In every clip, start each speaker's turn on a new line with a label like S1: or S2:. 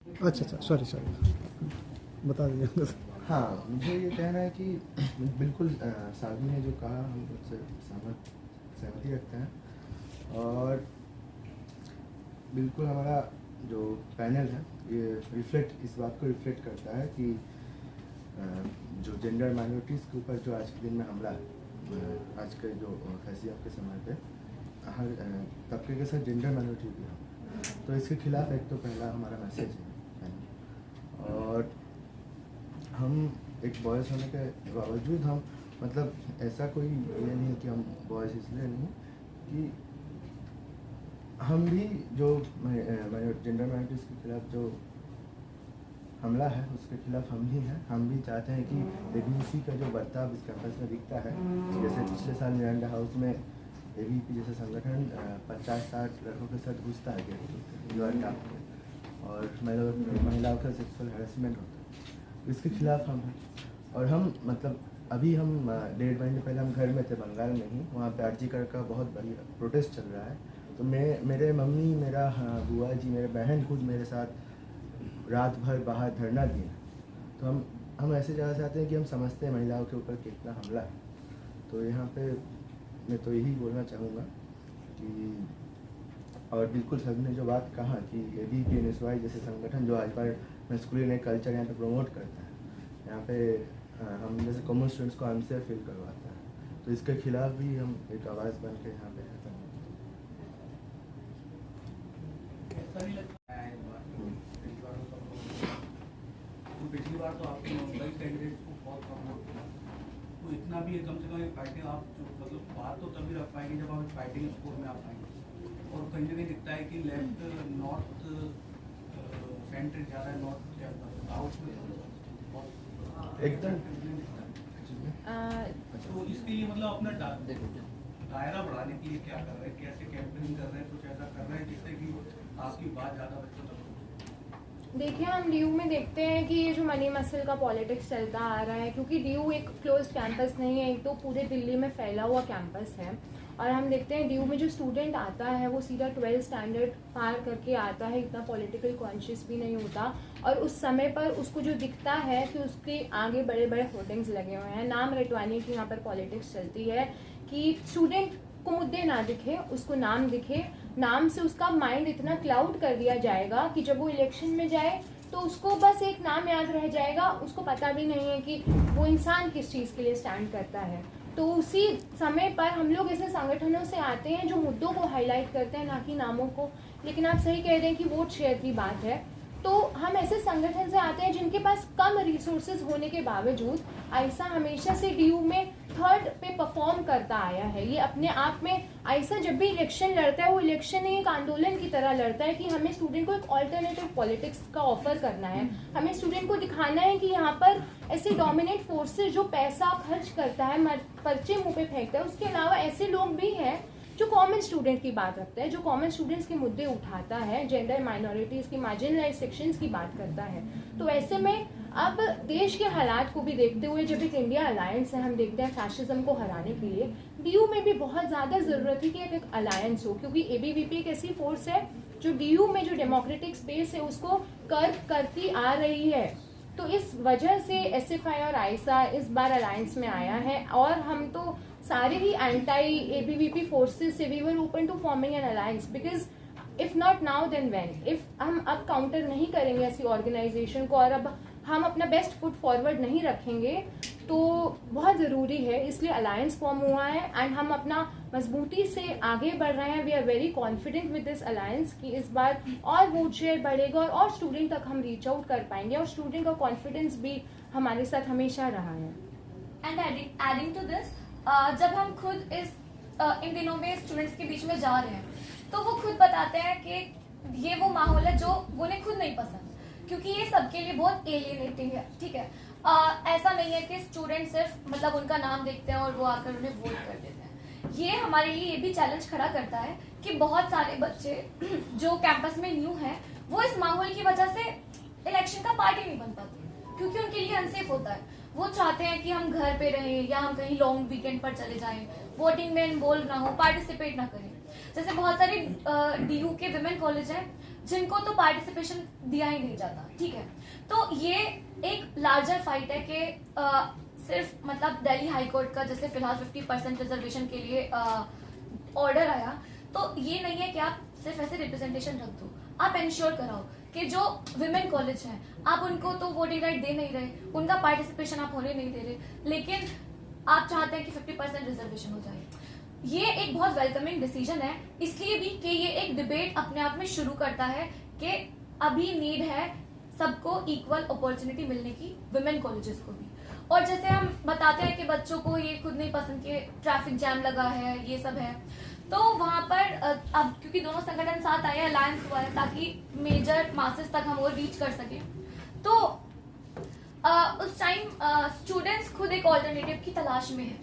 S1: अच्छा, सॉरी बता दीजिए।
S2: हाँ, मुझे ये कहना है कि बिल्कुल साध्वी ने जो कहा हम उससे सहमति रखते हैं। और बिल्कुल हमारा जो पैनल है ये इस बात को रिफ्लेक्ट करता है कि जो जेंडर माइनॉरिटीज़ के ऊपर जो आज के दिन में हमला है, आज के जो फैसलियों के समय पे हर तबके के साथ जेंडर माइनॉरिटी भी हो, तो इसके खिलाफ एक तो पहला हमारा मैसेज है। और हम एक बॉयज़ होने के बावजूद हम मतलब ऐसा कोई ये नहीं कि हम बॉयज़ इसलिए नहीं कि हम भी जो जेंडर माइनॉरिटीज़ के खिलाफ जो हमला है उसके खिलाफ हम ही हैं। हम भी चाहते हैं कि एबीवीपी का जो बर्ताव इस कैंपस में दिखता है, जैसे पिछले साल मिरांडा हाउस में एबीवीपी जैसे संगठन 50-60 लड़कों के साथ घुसता है और महिलाओं का सेक्सुअल हैरेसमेंट होता है, इसके खिलाफ हम हैं। और हम मतलब अभी हम 1.5 महीने पहले हम घर में थे बंगाल में ही, वहाँ पे आरजीकर का बहुत बड़ी प्रोटेस्ट चल रहा है। तो मेरे मम्मी, मेरा बुआ जी, मेरे बहन खुद मेरे साथ रात भर बाहर धरना दिए। तो हम ऐसे जगह से आते हैं कि हम समझते हैं महिलाओं के ऊपर कितना हमला है। तो यहाँ पे मैं तो यही बोलना चाहूँगा कि और बिल्कुल सभी ने जो बात कहा कि एबीवीपी एनएसवाई जैसे संगठन जो आज पर मैस्कुलिन कल्चर यहाँ पे प्रमोट करता है, यहाँ पे हम जैसे कॉमन स्टूडेंट्स को अनसेफ फील करवाता है, तो इसके खिलाफ भी हम एक आवाज़ बन के यहाँ पे
S3: पिछली बार तो आपने मुंबई कैंडिडेट्स को बहुत प्रमोट किया, तो इतना भी कम से कम एक फाइटिंग आप मतलब बात तो तभी रख पाएंगे जब आप फाइटिंग स्कोर में आ पाएंगे। और कहीं ना कहीं दिखता है कि लेफ्ट नॉर्थ सेंटर ज़्यादा है, नॉर्थ साउथ में
S2: एकदम।
S3: तो इसके लिए मतलब अपना दायरा बढ़ाने के लिए क्या कर रहे हैं, कैसे कैंपेनिंग कर रहे हैं, कुछ ऐसा कर रहे हैं जिससे कि आपकी बात ज़्यादा बच्चों तक पहुंचे?
S4: देखिए, हम डीयू में देखते हैं कि ये जो मनी मसल का पॉलिटिक्स चलता आ रहा है, क्योंकि डीयू एक क्लोज कैंपस नहीं है, एक तो पूरे दिल्ली में फैला हुआ कैंपस है। और हम देखते हैं डीयू में जो स्टूडेंट आता है वो सीधा 12th स्टैंडर्ड पार करके आता है, इतना पॉलिटिकल कॉन्शियस भी नहीं होता। और उस समय पर उसको जो दिखता है कि उसके आगे बड़े बड़े होर्डिंग्स लगे हुए हैं, नाम रटवाने की यहाँ पर पॉलिटिक्स चलती है कि स्टूडेंट को मुद्दे ना दिखे, उसको नाम दिखे, नाम से उसका माइंड इतना क्लाउड कर दिया जाएगा कि जब वो इलेक्शन में जाए तो उसको बस एक नाम याद रह जाएगा, उसको पता भी नहीं है कि वो इंसान किस चीज़ के लिए स्टैंड करता है। तो उसी समय पर हम लोग ऐसे संगठनों से आते हैं जो मुद्दों को हाईलाइट करते हैं, ना कि नामों को। लेकिन आप सही कह रहे हैं कि वोट शेयर की बात है, तो हम ऐसे संगठन से आते हैं जिनके पास कम रिसोर्सेज होने के बावजूद आयसा हमेशा से डीयू में 3rd पे परफॉर्म करता आया है। ये अपने आप में आयसा जब भी इलेक्शन लड़ता है वो इलेक्शन एक आंदोलन की तरह लड़ता है कि हमें स्टूडेंट को एक ऑल्टरनेटिव पॉलिटिक्स का ऑफर करना है, हमें स्टूडेंट को दिखाना है कि यहाँ पर ऐसे डोमिनेट फोर्सेस जो पैसा खर्च करता है, पर्चे मुँह पे फेंकता है, उसके अलावा ऐसे लोग भी हैं जो कॉमन स्टूडेंट की बात रखता है, जो कॉमन स्टूडेंट्स के मुद्दे उठाता है, जेंडर माइनॉरिटीज़ की, मार्जिनलाइज सेक्शंस की बात करता है। तो ऐसे में अब देश के हालात को भी देखते हुए जब एक इंडिया अलायंस है, हम देखते हैं फैशिज्म को हराने के लिए डीयू में भी बहुत ज़्यादा ज़रूरत है कि एक अलायंस हो, क्योंकि एबीवीपी एक ऐसी फोर्स है जो डीयू में जो डेमोक्रेटिक स्पेस है उसको कर्व करती आ रही है। तो इस वजह से एसएफआई और आयसा इस बार अलायंस में आया है, और हम तो सारे ही एंटी एबीवीपी फोर्सेस से we were open to forming an alliance, because if not now then when, if हम अब काउंटर नहीं करेंगे ऐसी ऑर्गेनाइजेशन को और अब हम अपना बेस्ट फुट फॉरवर्ड नहीं रखेंगे तो बहुत ज़रूरी है, इसलिए अलायंस फॉर्म हुआ है एंड हम अपना मजबूती से आगे बढ़ रहे हैं। We are very confident with this alliance कि इस बार और वोट शेयर बढ़ेगा और स्टूडेंट तक हम रीच आउट कर पाएंगे, और स्टूडेंट का कॉन्फिडेंस भी हमारे साथ हमेशा रहा है।
S5: एंड एडिंग टू दिस, जब हम खुद इन दिनों में स्टूडेंट्स के बीच में जा रहे हैं तो वो खुद बताते हैं कि ये वो माहौल है जो उन्हें खुद नहीं पसंद, क्योंकि ये सबके लिए बहुत एलियनेटिंग है। ठीक है, ऐसा नहीं है कि स्टूडेंट सिर्फ मतलब उनका नाम देखते हैं और वो आकर उन्हें वोट कर देते हैं। ये हमारे लिए ये भी चैलेंज खड़ा करता है कि बहुत सारे बच्चे जो कैंपस में न्यू हैं वो इस माहौल की वजह से इलेक्शन का पार्ट ही नहीं बन पाते, क्योंकि उनके लिए अनसेफ होता है। वो चाहते हैं कि हम घर पे रहें या हम कहीं लॉन्ग वीकेंड पर चले जाएं, वोटिंग में इन्वॉल्व ना हो, पार्टिसिपेट ना करें। जैसे बहुत सारे डीयू के विमेन कॉलेज हैं जिनको तो पार्टिसिपेशन दिया ही नहीं जाता, ठीक है। तो ये एक लार्जर फाइट है कि सिर्फ मतलब दिल्ली हाई कोर्ट का जैसे फिलहाल 50% रिजर्वेशन के लिए ऑर्डर आया, तो ये नहीं है कि आप सिर्फ ऐसे रिप्रेजेंटेशन रख दो, आप इंश्योर कराओ कि जो विमेन कॉलेज हैं आप उनको तो वोटिंग राइट दे नहीं रहे, उनका पार्टिसिपेशन आप होने नहीं दे रहे, लेकिन आप चाहते हैं कि 50% रिजर्वेशन हो जाए। ये एक बहुत वेलकमिंग डिसीजन है, इसलिए भी कि ये एक डिबेट अपने आप में शुरू करता है कि अभी नीड है सबको इक्वल अपॉर्चुनिटी मिलने की, विमेन कॉलेजेस को भी। और जैसे हम बताते हैं कि बच्चों को ये खुद नहीं पसंद कि ट्रैफिक जैम लगा है, ये सब है, तो वहाँ पर अब क्योंकि दोनों संगठन साथ आए हैं, अलायंस हुआ है ताकि मेजर मासेस तक हम और रीच कर सकें, तो उस टाइम स्टूडेंट्स खुद एक ऑल्टरनेटिव की तलाश में है।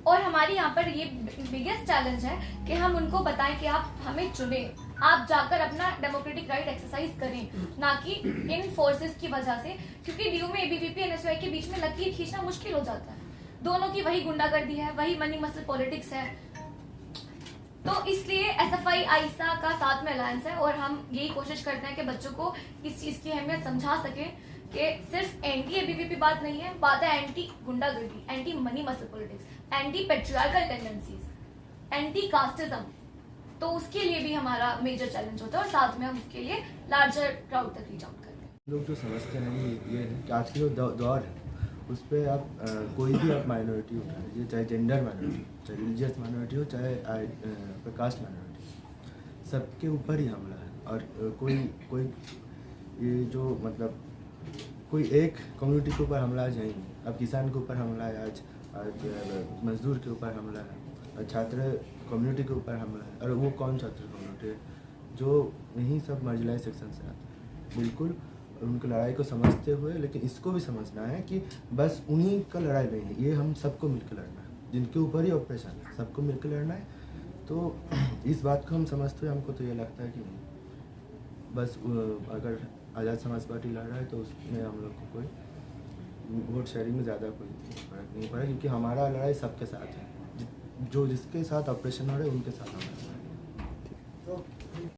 S5: और हमारी यहाँ पर ये बिगेस्ट चैलेंज है कि हम उनको बताएं कि आप हमें चुने, आप जाकर अपना डेमोक्रेटिक राइट एक्सरसाइज करें, ना कि इन फोर्सेस की वजह से, क्योंकि डीयू में एबीवीपी एनएसयूआई के बीच में लकीर खींचना मुश्किल हो जाता है। दोनों की वही गुंडागर्दी है, वही मनी मसल पॉलिटिक्स है, तो इसलिए एसएफआई आईसा का साथ में अलायंस है और हम यही कोशिश करते हैं कि बच्चों को इस चीज की अहमियत समझा सके कि सिर्फ एंटी एबीवीपी बात नहीं है, बात है एंटी गुंडागर्दी, anti money muscle politics, anti patriarchal tendencies, anti casteism. तो उसके लिए भी हमारा मेजर चैलेंज होता है और साथ में हम उसके लिए लार्जर क्राउड तक रीच आउट करते हैं।
S2: लोग जो समझते हैं ये है कि आज की जो दौर है उस पर आप कोई भी आप माइनॉरिटी उठा लीजिए, चाहे जेंडर माइनॉरिटी, चाहे रिलीजियस माइनॉरिटी हो, चाहे कास्ट माइनॉरिटी, सबके ऊपर ही हमला है। और कोई ये जो मतलब कोई एक कम्युनिटी के ऊपर हमला आज है ही नहीं। अब किसान के ऊपर हमला है, आज मजदूर के ऊपर हमला है, और छात्र कम्युनिटी के ऊपर हमला है। और वो कौन छात्र कम्युनिटी है? जो यही सब मार्जिनलाइज सेक्शन से आते हैं। बिल्कुल उनकी लड़ाई को समझते हुए, लेकिन इसको भी समझना है कि बस उन्हीं का लड़ाई नहीं है, ये हम सबको मिलकर लड़ना है, जिनके ऊपर ही ऑपरेशन है सबको मिलकर लड़ना है। तो इस बात को हम समझते हुए हमको तो ये लगता है कि बस अगर आज़ाद समाज पार्टी लड़ रहा है तो उसमें हम लोग को कोई वोट शेयरिंग में ज़्यादा कोई फर्क नहीं पड़ा, क्योंकि हमारा लड़ाई सबके साथ है। जो जिसके साथ ऑपरेशन हो रहा है उनके साथ हमारा लड़ाई है।